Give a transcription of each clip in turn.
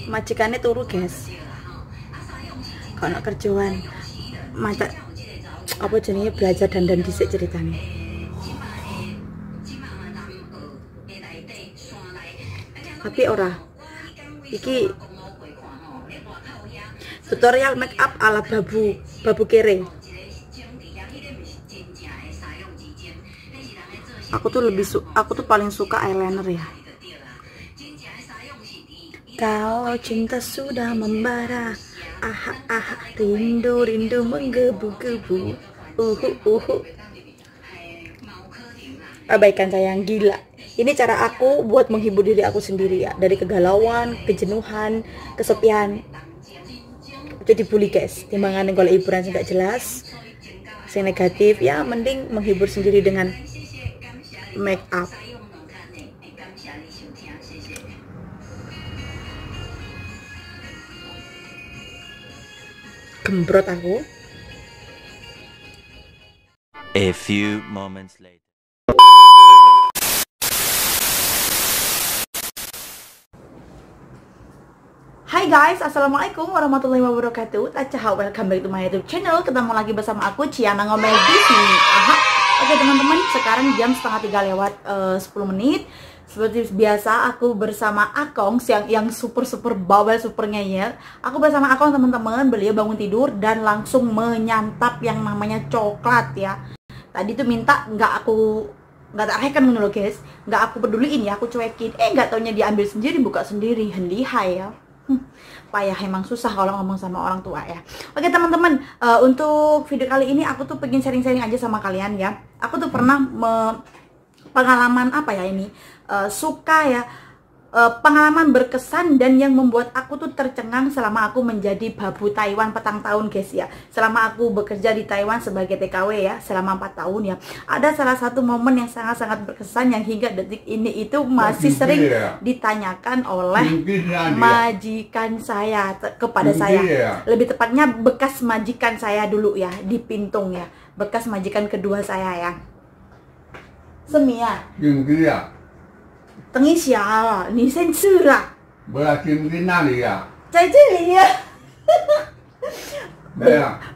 Majikannya turu guys, kalau kerjaan mata apa jenenge belajar dandan dhisik ceritanya. Tapi ora iki tutorial make up ala babu kere. Aku tuh paling suka eyeliner ya. Kalau cinta sudah membara, rindu menggebu-gebu. Abaikan sayang, gila. Ini cara aku buat menghibur diri aku sendiri ya, dari kegalauan, kejenuhan, kesepian. Jadi bully guys, timbangan kalau hiburan sih gak jelas, sing negatif ya, mending menghibur sendiri dengan make up. Gembrot aku. A few moments later. Hai guys, assalamualaikum warahmatullahi wabarakatuh. Tacaha, welcome back to my YouTube channel. Ketemu lagi bersama aku Ciana Ngomel di sini. Oke teman-teman, sekarang jam setengah 3 lewat 10 menit. Seperti biasa aku bersama Akong yang super bawel, super ngeyel. Aku bersama Akong teman-teman, beliau bangun tidur dan langsung menyantap yang namanya coklat ya. Tadi tuh minta nggak tak rekan menurut guys, nggak aku peduliin ya, aku cuekin. Nggak taunya diambil sendiri, buka sendiri, lihai ya. Payah, emang susah kalau ngomong sama orang tua ya. Oke teman-teman, untuk video kali ini aku tuh pengen sharing-sharing aja sama kalian ya. Aku tuh pernah pengalaman apa ya ini, suka ya, pengalaman berkesan dan yang membuat aku tuh tercengang selama aku menjadi babu Taiwan petang tahun guys ya. Selama aku bekerja di Taiwan sebagai TKW ya, selama 4 tahun ya. Ada salah satu momen yang sangat-sangat berkesan yang hingga detik ini itu masih sering ditanyakan oleh majikan saya kepada saya. Lebih tepatnya bekas majikan saya dulu ya, di Pintung ya. Bekas majikan kedua saya ya. Semia.等一下，你先吃啦。不要听哪里呀？在这里ya.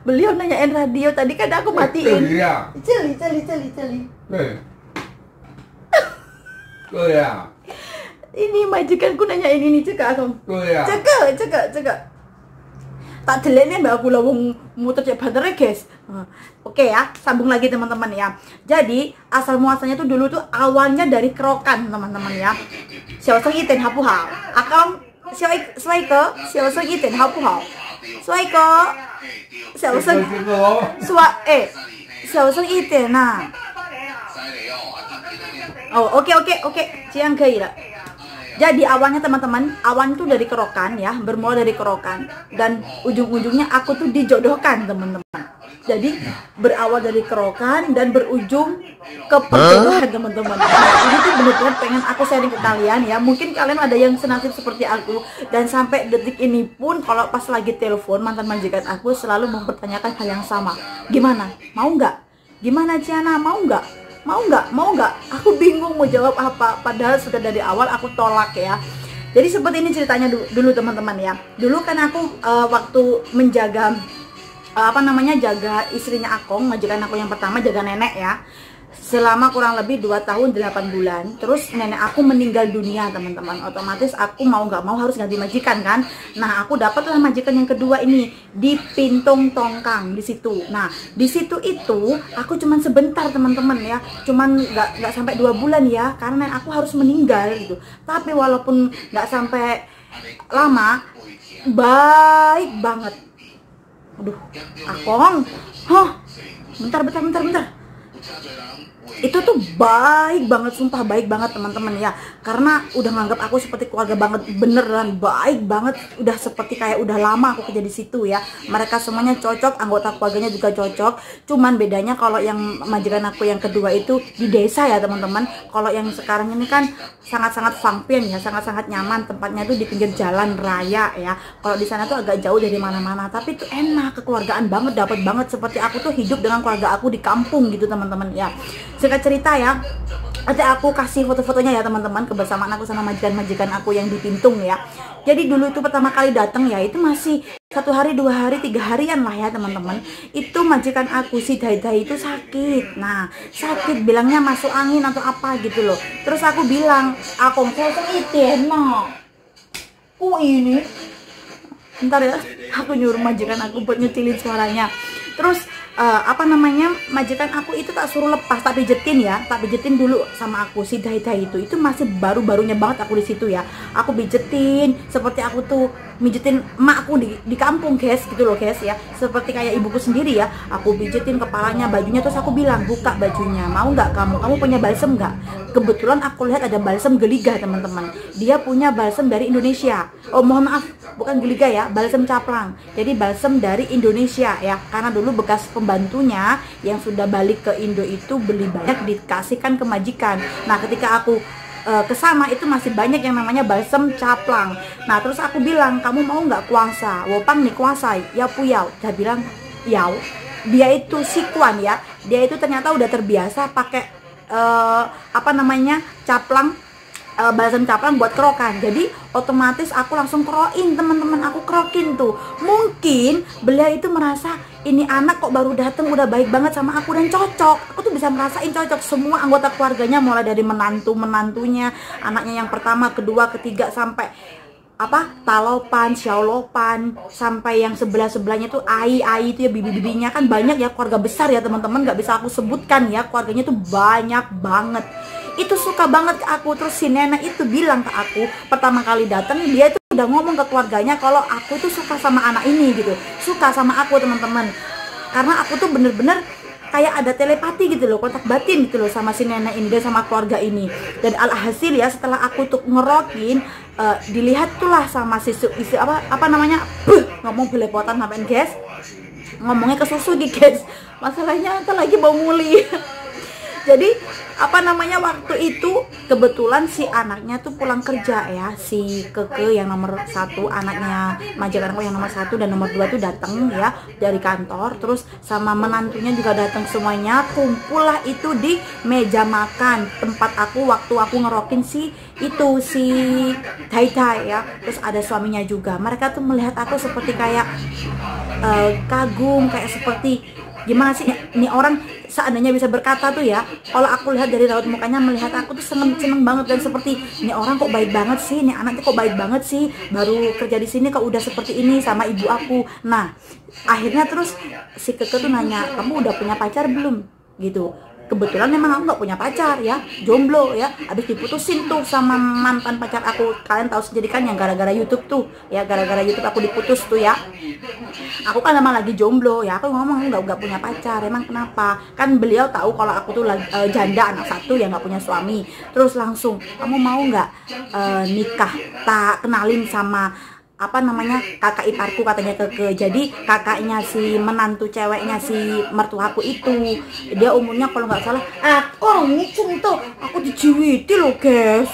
Beliau nanyain radio tadi kan aku matiin. Celi. Oh ya. Ini majikanku nanyain ini juga aku. Oh ya. Cek. Tak jeleknya mbak aku lawung muter cek baterai guys. Oke ya, sambung lagi teman-teman ya. Jadi asal muasalnya tuh dulu tuh awalnya dari kerokan teman-teman ya. Xiaoseng iten hapu hao. Akang suai ke xiaoseng iten hapu hao. Suai ke xiaoseng xiaoseng iten nah. Oh oke. Ciang kaya. Jadi awalnya teman-teman, awan tuh dari kerokan ya, bermula dari kerokan dan ujung-ujungnya aku tuh dijodohkan teman-teman. Jadi berawal dari kerokan dan berujung ke perjodohan teman-teman. Ini tuh benar-benar pengen aku sharing ke kalian ya. Mungkin kalian ada yang senasib seperti aku dan sampai detik ini pun kalau pas lagi telepon mantan majikan aku selalu mempertanyakan hal yang sama. Gimana? Mau nggak? Gimana Ciana? Mau nggak? Mau nggak? Aku bingung mau jawab apa, padahal sudah dari awal aku tolak ya. Jadi seperti ini ceritanya dulu teman-teman ya. Dulu kan aku waktu menjaga jaga istrinya Akong, majikan aku yang pertama, jaga nenek ya, selama kurang lebih 2 tahun 8 bulan. Terus nenek aku meninggal dunia teman-teman. Otomatis aku mau nggak mau harus ganti majikan kan. Nah aku dapatlah majikan yang kedua ini di Pintung Tongkang di situ. Nah di situ itu aku cuman sebentar teman-teman ya, cuman nggak sampai 2 bulan ya, karena nenek aku harus meninggal gitu. Tapi walaupun nggak sampai lama, baik banget. Aduh, Akong, bentar. Itu tuh baik banget, sumpah baik banget teman-teman ya, karena udah nganggap aku seperti keluarga banget, beneran baik banget, udah seperti kayak udah lama aku kerja di situ ya. Mereka semuanya cocok, anggota keluarganya juga cocok. Cuman bedanya kalau yang majikan aku yang kedua itu di desa ya teman-teman. Kalau yang sekarang ini kan sangat-sangat fangpian ya, sangat-sangat nyaman, tempatnya tuh di pinggir jalan raya ya. Kalau di sana tuh agak jauh dari mana-mana, tapi tuh enak, kekeluargaan banget, dapat banget seperti aku tuh hidup dengan keluarga aku di kampung gitu teman-teman. teman-teman ya. Singkat cerita ya, nanti aku kasih foto-fotonya ya teman-teman, kebersamaan aku sama majikan-majikan aku yang di Pintung ya. Jadi dulu itu pertama kali datang ya, itu masih 1 hari, 2 hari, 3 harian lah ya teman-teman. Itu majikan aku si Dai itu sakit. Nah, sakit bilangnya masuk angin atau apa gitu loh. Terus aku bilang, aku itu enak. Ini. Bentar ya, aku nyuruh majikan aku buat nyecilin suaranya. Terus majikan aku itu tak suruh lepas, tak pijetin ya, tak pijetin dulu sama aku si Dai itu masih baru-barunya banget aku di situ ya. Aku pijetin seperti aku tuh mijetin emakku di kampung guys, gitu loh guys ya, seperti kayak ibuku sendiri ya. Aku pijetin kepalanya, bajunya, terus aku bilang, buka bajunya, mau nggak kamu punya balsem nggak? Kebetulan aku lihat ada balsem Geliga teman-teman, dia punya balsem dari Indonesia. Oh mohon maaf, bukan Geliga ya, balsem Caplang. Jadi balsem dari Indonesia ya, karena dulu bekas pembantunya yang sudah balik ke Indo itu beli banyak, dikasihkan ke majikan. Nah ketika aku kesana itu masih banyak yang namanya balsem Caplang. Nah terus aku bilang, kamu mau nggak kuasa? Wopang nih kuasai ya puyau. Dia bilang yau. Dia itu si Kwan ya, dia itu ternyata udah terbiasa pakai caplang, balsem Caplang buat kerokan. Jadi otomatis aku langsung kerokin teman-teman, aku kerokin tuh. Mungkin beliau itu merasa ini anak kok baru datang udah baik banget sama aku dan cocok. Aku tuh bisa merasain cocok. Semua anggota keluarganya mulai dari menantunya, anaknya yang pertama, kedua, ketiga, sampai Talopan, Xiaolopan, sampai yang sebelahnya tuh Ai itu ya, bibi-bibinya kan banyak ya, keluarga besar ya teman-teman, nggak bisa aku sebutkan ya, keluarganya tuh banyak banget. Itu suka banget ke aku. Terus si nenek itu bilang ke aku pertama kali datang, dia itu udah ngomong ke keluarganya kalau aku tuh suka sama anak ini gitu, suka sama aku teman-teman, karena aku tuh bener-bener kayak ada telepati gitu loh, kontak batin gitu loh sama si nenek ini dan sama keluarga ini. Dan alhasil ya setelah aku tuh ngerokin, dilihat tuh lah sama ngomong belepotan sampai guys, ngomongnya ke susu nih guys, masalahnya aku lagi mau nguli. Jadi waktu itu kebetulan si anaknya tuh pulang kerja ya, si Keke yang nomor 1, anaknya majikan aku yang nomor 1 dan nomor 2 tuh datang ya dari kantor. Terus sama menantunya juga datang semuanya, kumpul lah itu di meja makan tempat aku waktu aku ngerokin si Dai ya. Terus ada suaminya juga, mereka tuh melihat aku seperti kayak kagum, kayak seperti gimana sih ini orang seandainya bisa berkata tuh ya, kalau aku lihat dari raut mukanya, melihat aku tuh seneng banget, dan seperti ini orang kok baik banget sih, ini anaknya kok baik banget sih, baru kerja di sini kok udah seperti ini sama ibu aku. Nah akhirnya terus si Keke tuh nanya, kamu udah punya pacar belum gitu. Kebetulan memang aku nggak punya pacar ya, jomblo ya, habis diputusin tuh sama mantan pacar aku. Kalian tahu sendiri kan yang gara-gara YouTube tuh ya, gara-gara YouTube aku diputus tuh ya. Aku kan memang lagi jomblo ya, aku ngomong nggak punya pacar. Emang kenapa? Kan beliau tahu kalau aku tuh lagi janda anak 1 yang nggak punya suami. Terus langsung, kamu mau nggak nikah, tak kenalin sama kakak iparku, katanya Keke. Jadi kakaknya si menantu ceweknya si mertuaku itu, dia umurnya kalau nggak salah, ini contoh aku dijiwiti loh guys.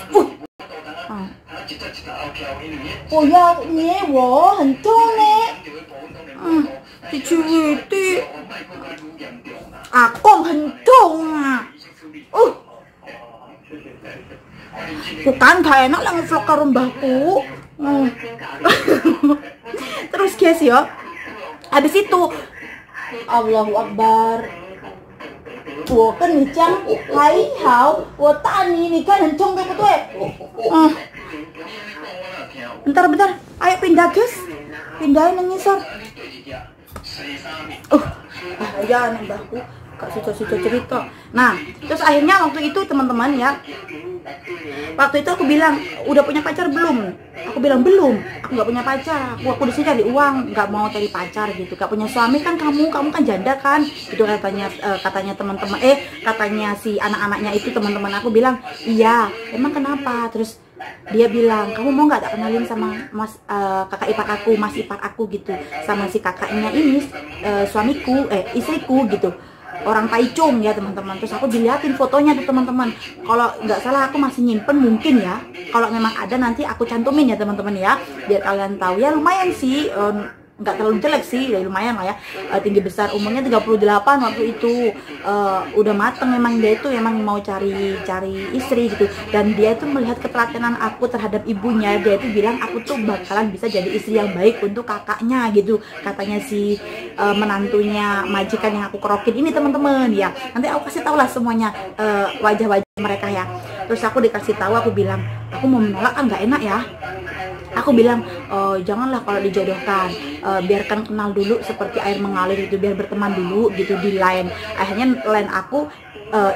Oh ya ini wah hentong nih, dijiwiti aku hentong. Bukan gak enak lah ngevlog karo mbahku. Terus guys ya, habis itu Allahu Akbar, bentar, ayo pindah guys, pindahin yang ngisor. Ya nih mbahku Kak Sico cerita. Nah terus akhirnya waktu itu teman-teman ya, waktu itu aku bilang, udah punya pacar belum? Aku bilang belum, aku nggak punya pacar, aku di sini cari uang, nggak mau cari pacar gitu. Gak punya suami kan kamu kan janda kan, itu katanya teman-teman, katanya si anak-anaknya itu teman-teman aku bilang, iya emang kenapa? Terus dia bilang, kamu mau nggak tak kenalin sama kakak ipar aku, mas ipar aku gitu, sama si kakaknya ini suamiku, istriku gitu, orang Taichung ya teman-teman. Terus aku diliatin fotonya tuh teman-teman, kalau nggak salah aku masih nyimpen mungkin ya, kalau memang ada nanti aku cantumin ya teman-teman ya, biar kalian tahu ya. Lumayan sih nggak terlalu jelek sih, ya lumayan lah ya, tinggi besar, umurnya 38 waktu itu, udah mateng memang, dia itu emang mau cari istri gitu. Dan dia itu melihat ketelatenan aku terhadap ibunya, dia itu bilang aku tuh bakalan bisa jadi istri yang baik untuk kakaknya gitu, katanya si menantunya majikan yang aku kerokin ini teman-teman ya. Nanti aku kasih tau lah semuanya wajah-wajah mereka ya. Terus aku dikasih tahu, aku bilang aku mau menolak kan nggak enak ya. Aku bilang, janganlah kalau dijodohkan, biarkan kenal dulu seperti air mengalir gitu, biar berteman dulu gitu di line. Akhirnya line aku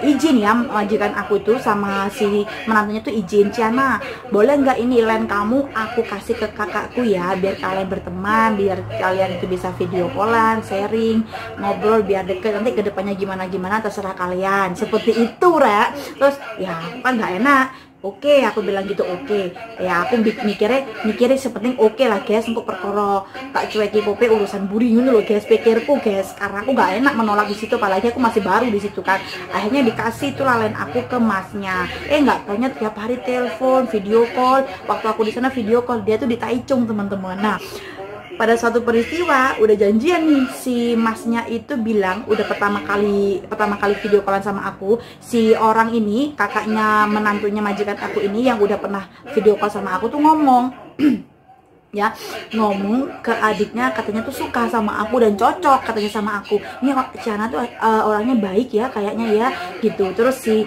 izin ya, majikan aku tuh sama si menantunya tuh izin, Ciana boleh nggak ini line kamu aku kasih ke kakakku ya, biar kalian berteman, biar kalian itu bisa video callan, sharing, ngobrol, biar deket, nanti kedepannya gimana terserah kalian, seperti itu Rek. Terus ya kan nggak enak. Oke, aku bilang gitu, oke. Ya aku mikirnya sepenting oke lah guys, untuk perkara tak cueki pope urusan buri ngono loh guys, pikirku guys, karena aku gak enak menolak di situ, apalagi aku masih baru di situ kan. Akhirnya dikasih tuh lalen aku ke masnya. Nggak taunya tiap hari telepon, video call. Waktu aku di sana video call, dia tuh di Taichung teman-teman. Nah, pada suatu peristiwa udah janjian nih, si masnya itu bilang udah pertama kali video callan sama aku, si orang ini kakaknya menantunya majikan aku ini yang udah pernah video call sama aku tuh ngomong ya, ngomong ke adiknya, katanya tuh suka sama aku dan cocok katanya sama aku. Ini Ciana tuh orangnya baik ya kayaknya ya gitu. Terus si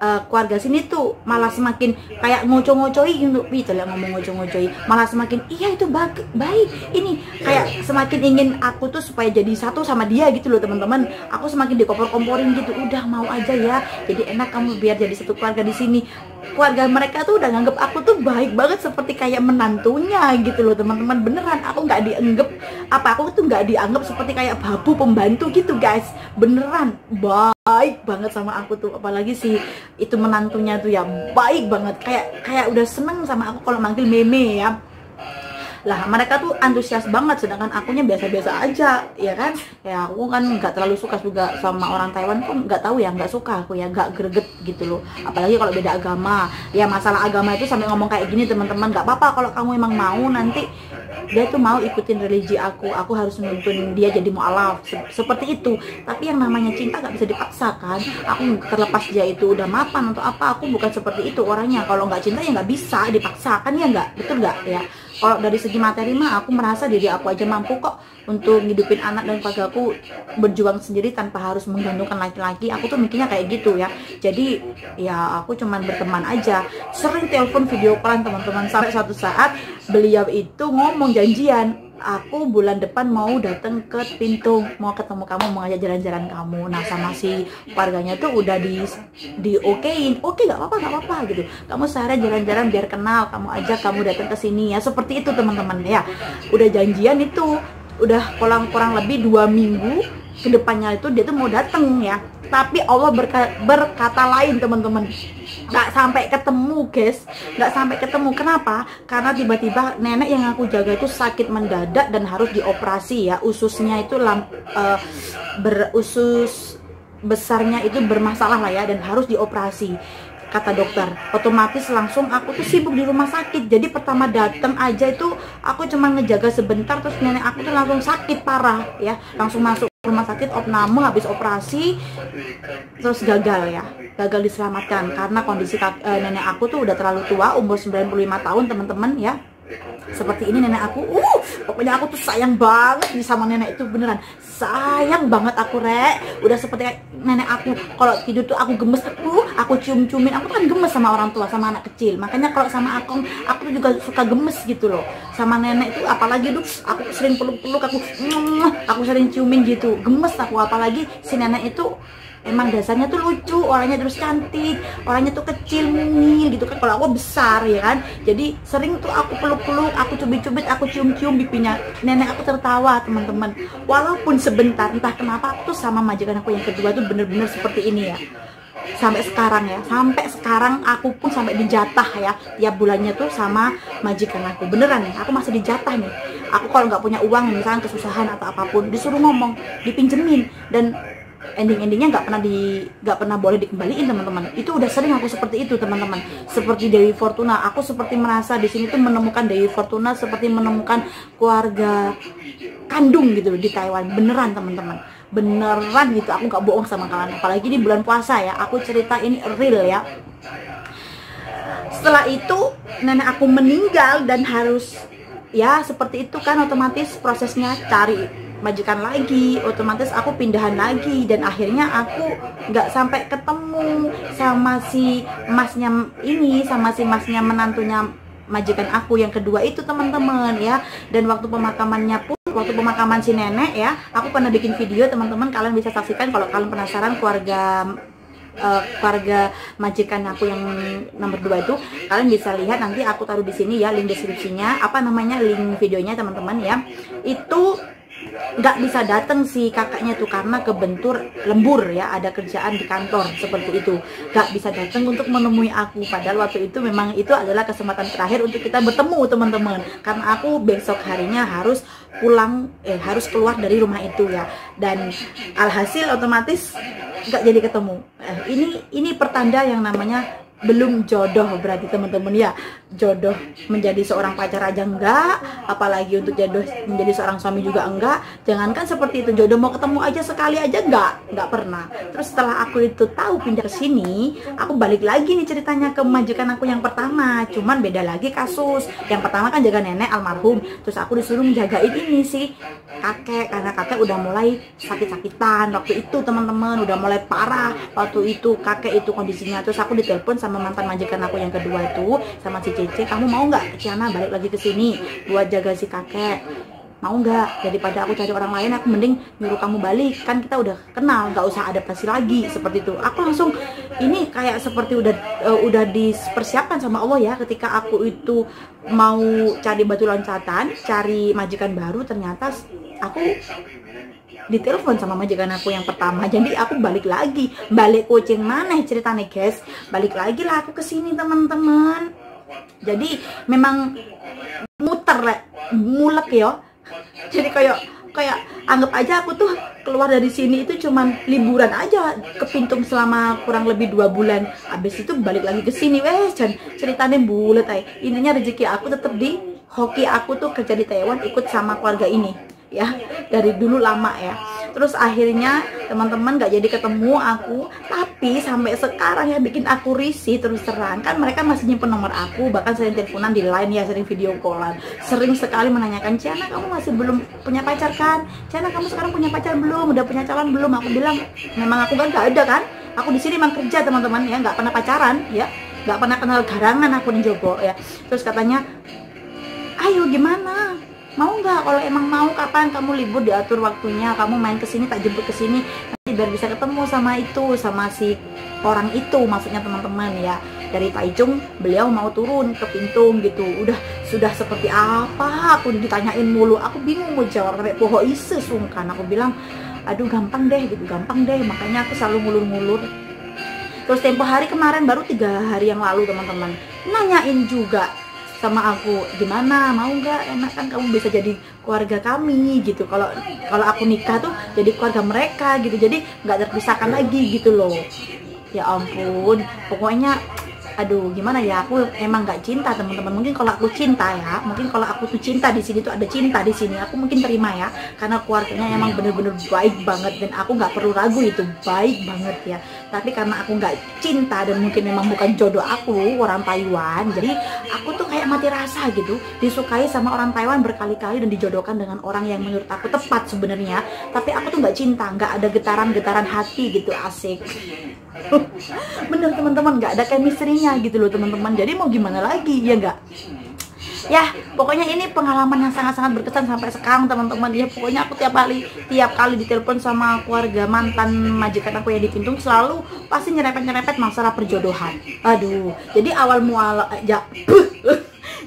keluarga sini tuh malah semakin kayak ngoco-ngocoi gitu, lah ngomong ngoco-ngocoi, malah semakin iya itu baik, ini kayak semakin ingin aku tuh supaya jadi satu sama dia gitu loh teman-teman. Aku semakin dikompor-komporin gitu, udah mau aja ya, jadi enak kamu biar jadi satu keluarga di sini. Keluarga mereka tuh udah nganggep aku tuh baik banget seperti kayak menantunya gitu loh teman-teman, beneran. Aku nggak dianggap aku tuh nggak dianggap seperti kayak babu pembantu gitu guys, beneran baik banget sama aku tuh. Apalagi si itu menantunya tuh ya baik banget, kayak udah seneng sama aku kalau manggil meme ya. Lah mereka tuh antusias banget, sedangkan akunya biasa-biasa aja ya kan. Ya aku kan nggak terlalu suka juga sama orang Taiwan, kok nggak tahu ya, nggak suka aku ya, nggak greget gitu loh, apalagi kalau beda agama ya. Masalah agama itu sampai ngomong kayak gini teman-teman, nggak apa-apa kalau kamu emang mau nanti dia tuh mau ikutin religi aku harus menuntun dia jadi mualaf seperti itu. Tapi yang namanya cinta nggak bisa dipaksakan. Aku terlepas dia itu udah mapan atau apa, aku bukan seperti itu orangnya. Kalau nggak cinta ya nggak bisa dipaksakan ya, nggak, betul nggak ya. Kalau dari segi materi mah aku merasa diri aku aja mampu kok untuk ngidupin anak dan keluarga aku, berjuang sendiri tanpa harus menggantungkan laki-laki. Aku tuh mikirnya kayak gitu ya. Jadi ya aku cuman berteman aja, sering telepon video callan teman-teman, sampai suatu saat beliau itu ngomong janjian, aku bulan depan mau datang ke Pintung, mau ketemu kamu, mau ngajak jalan-jalan kamu. Nah sama si keluarganya tuh udah di okein, oke nggak apa-apa gitu, kamu sehari jalan-jalan biar kenal, kamu ajak, kamu datang ke sini ya, seperti itu teman-teman ya. Udah janjian itu, udah kurang lebih 2 minggu ke depannya itu dia tuh mau datang ya. Tapi Allah berkata lain teman-teman, nggak sampai ketemu guys, nggak sampai ketemu. Kenapa? Karena tiba-tiba nenek yang aku jaga itu sakit mendadak dan harus dioperasi ya. Ususnya itu usus besarnya itu bermasalah lah ya, dan harus dioperasi kata dokter. Otomatis langsung aku tuh sibuk di rumah sakit. Jadi pertama datang aja itu aku cuma ngejaga sebentar, terus nenek aku tuh langsung sakit parah ya, langsung masuk rumah sakit opname, habis operasi terus gagal diselamatkan karena kondisi nenek aku tuh udah terlalu tua, umur 95 tahun teman-teman ya. Seperti ini nenek aku, pokoknya aku tuh sayang banget nih sama nenek itu, beneran sayang banget aku Rek. Udah seperti nenek aku, kalau tidur tuh aku gemes, aku cium-ciumin. Aku kan gemes sama orang tua, sama anak kecil, makanya kalau sama aku tuh juga suka gemes gitu loh sama nenek itu. Apalagi tuh aku sering peluk-peluk, aku sering ciumin gitu, gemes aku. Apalagi si nenek itu emang dasarnya tuh lucu, orangnya terus cantik, orangnya tuh kecil mungil gitu kan, kalau aku besar ya kan. Jadi sering tuh aku peluk-peluk, aku cubit-cubit, aku cium-cium pipinya nenek aku, tertawa teman-teman. Walaupun sebentar, entah kenapa aku tuh sama majikan aku yang kedua tuh bener-bener seperti ini ya. Sampai sekarang aku pun sampai dijatah ya tiap bulannya tuh sama majikan aku, beneran nih, aku masih dijatah nih. Aku kalau nggak punya uang misalnya kesusahan atau apapun, disuruh ngomong, dipinjemin. Dan endingnya nggak pernah boleh dikembaliin teman-teman. Itu udah sering aku seperti itu teman-teman. Seperti Dewi Fortuna, aku seperti merasa di sini tuh menemukan Dewi Fortuna seperti menemukan keluarga kandung gitu di Taiwan, beneran teman-teman, beneran gitu. Aku nggak bohong sama kalian, apalagi di bulan puasa ya, aku cerita ini real ya. Setelah itu nenek aku meninggal dan harus ya seperti itu kan, otomatis prosesnya cari majikan lagi, otomatis aku pindahan lagi, dan akhirnya aku nggak sampai ketemu sama si masnya ini, sama si masnya menantunya majikan aku yang kedua itu teman-teman ya. Dan waktu pemakamannya pun, waktu pemakaman si nenek ya, aku pernah bikin video teman-teman, kalian bisa saksikan kalau kalian penasaran keluarga majikan aku yang nomor 2 itu, kalian bisa lihat, nanti aku taruh di sini ya link deskripsinya, apa namanya, link videonya teman-teman ya. Itu nggak bisa datang si kakaknya tuh karena kebentur lembur ya, ada kerjaan di kantor seperti itu, nggak bisa datang untuk menemui aku. Padahal waktu itu memang itu adalah kesempatan terakhir untuk kita bertemu teman-teman, karena aku besok harinya harus pulang, harus keluar dari rumah itu ya. Dan alhasil otomatis nggak jadi ketemu. Ini pertanda yang namanya belum jodoh berarti teman-teman ya. Jodoh menjadi seorang pacar aja enggak, apalagi untuk jodoh menjadi seorang suami juga enggak. Jangankan seperti itu, jodoh mau ketemu aja sekali aja enggak pernah. Terus setelah aku itu tahu pindah ke sini, aku balik lagi nih ceritanya ke majikan aku yang pertama, cuman beda lagi kasus. Yang pertama kan jaga nenek almarhum, terus aku disuruh menjagain ini sih kakek, karena kakek udah mulai sakit-sakitan waktu itu teman-teman, udah mulai parah waktu itu kakek itu kondisinya. Terus aku ditelepon sama mantan majikan aku yang kedua itu, sama si Cece, kamu mau nggak Ciana balik lagi ke sini buat jaga si kakek, mau nggak? Daripada aku cari orang lain, aku mending nyuruh kamu balik, kan kita udah kenal, nggak usah adaptasi lagi seperti itu. Aku langsung ini kayak seperti udah dipersiapkan sama Allah ya. Ketika aku itu mau cari batu loncatan, cari majikan baru, ternyata aku ditelepon sama majikan aku yang pertama. Jadi aku balik lagi, balik kucing mana ceritanya guys, balik lagi lah aku kesini teman-teman. Jadi memang muter mulek ya. Jadi kayak anggap aja aku tuh keluar dari sini itu cuman liburan aja ke Pintung selama kurang lebih 2 bulan. Habis itu balik lagi ke sini, ceritanya bulet ay. Intinya rezeki aku tetap di hoki. Aku tuh kerja di Taiwan ikut sama keluarga ini ya, dari dulu lama ya. Terus akhirnya teman-teman gak jadi ketemu aku, tapi sampai sekarang ya bikin aku risih terus terang. Kan mereka masih nyimpen nomor aku, bahkan sering teleponan di line ya, sering video callan, sering sekali menanyakan, Ciana kamu masih belum punya pacar kan? Ciana kamu sekarang punya pacar belum? Udah punya calon belum? Aku bilang memang aku kan gak ada kan, aku di sini emang kerja teman-teman ya, nggak pernah pacaran ya, nggak pernah kenal garangan aku di Jogo ya. Terus katanya, ayo gimana? Mau nggak? Kalau emang mau, kapan kamu libur, diatur waktunya, kamu main kesini, tak jemput kesini, nanti biar bisa ketemu sama itu, sama si orang itu, maksudnya teman-teman ya. Dari Taichung beliau mau turun ke Pintung gitu. Sudah seperti apa? Aku ditanyain mulu, aku bingung mau jawab, sampai poho ise sungkan. Aku bilang, aduh gampang deh gitu, gampang deh. Makanya aku selalu ngulur-ngulur. Terus tempo hari kemarin, baru 3 hari yang lalu teman-teman, nanyain juga sama aku, gimana, mau nggak, enak kan kamu bisa jadi keluarga kami gitu. Kalau aku nikah tuh jadi keluarga mereka gitu, jadi nggak terpisahkan lagi gitu loh. Ya ampun, pokoknya aduh gimana ya, aku emang nggak cinta teman-teman. Mungkin kalau aku cinta ya, mungkin kalau aku tuh cinta di sini tuh ada cinta di sini, aku mungkin terima ya, karena keluarganya emang bener-bener baik banget dan aku nggak perlu ragu itu baik banget ya. Tapi karena aku nggak cinta dan mungkin memang bukan jodoh aku orang Taiwan, jadi aku tuh kayak mati rasa gitu, disukai sama orang Taiwan berkali-kali dan dijodohkan dengan orang yang menurut aku tepat sebenarnya, tapi aku tuh nggak cinta, nggak ada getaran hati gitu, asik. Bener teman-teman, nggak ada chemistry-nya gitu loh teman-teman. Jadi mau gimana lagi ya nggak? Ya pokoknya ini pengalaman yang sangat-sangat berkesan sampai sekarang teman-teman ya. Pokoknya aku tiap kali ditelepon sama keluarga mantan majikan aku yang di Pintung, selalu pasti nyerepet masalah perjodohan. Aduh, jadi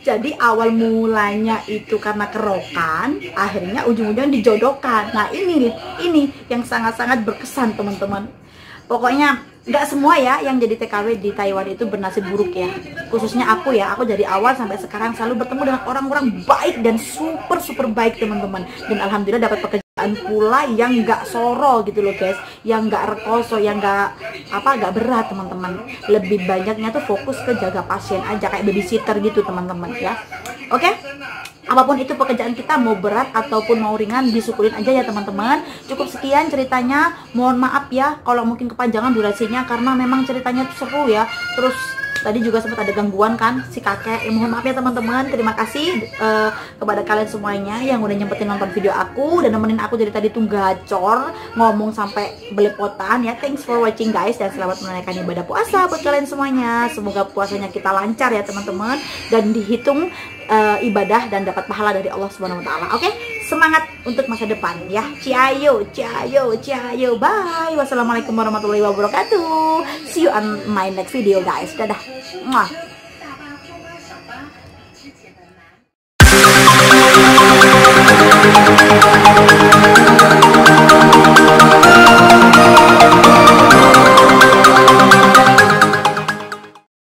jadi awal mulanya itu karena kerokan, akhirnya ujung-ujungnya dijodohkan. Nah ini yang sangat-sangat berkesan teman-teman. Pokoknya nggak semua ya yang jadi TKW di Taiwan itu bernasib buruk ya. Khususnya aku ya, aku dari awal sampai sekarang selalu bertemu dengan orang-orang baik dan super baik teman-teman. Dan alhamdulillah dapat pekerjaan pula yang nggak soro gitu loh guys, yang nggak rekoso, yang nggak berat teman-teman. Lebih banyaknya tuh fokus ke jaga pasien aja, kayak babysitter gitu teman-teman ya. Oke, apapun itu pekerjaan kita, mau berat ataupun mau ringan, disyukurin aja ya teman-teman. Cukup sekian ceritanya, mohon maaf ya kalau mungkin kepanjangan durasinya, karena memang ceritanya tuh seru ya. Terus tadi juga sempat ada gangguan kan si kakek, mohon maaf ya teman-teman. Terima kasih kepada kalian semuanya yang udah nyempetin nonton video aku dan nemenin aku dari tadi tuh gacor ngomong sampai belepotan ya. Thanks for watching guys, dan selamat menunaikan ibadah puasa buat kalian semuanya. Semoga puasanya kita lancar ya teman-teman, dan dihitung ibadah dan dapat pahala dari Allah Subhanahu wa taala. Oke, semangat untuk masa depan ya. Ciao, ciao, ciao. Bye. Wassalamualaikum warahmatullahi wabarakatuh. See you on my next video guys. Dadah. Mwah.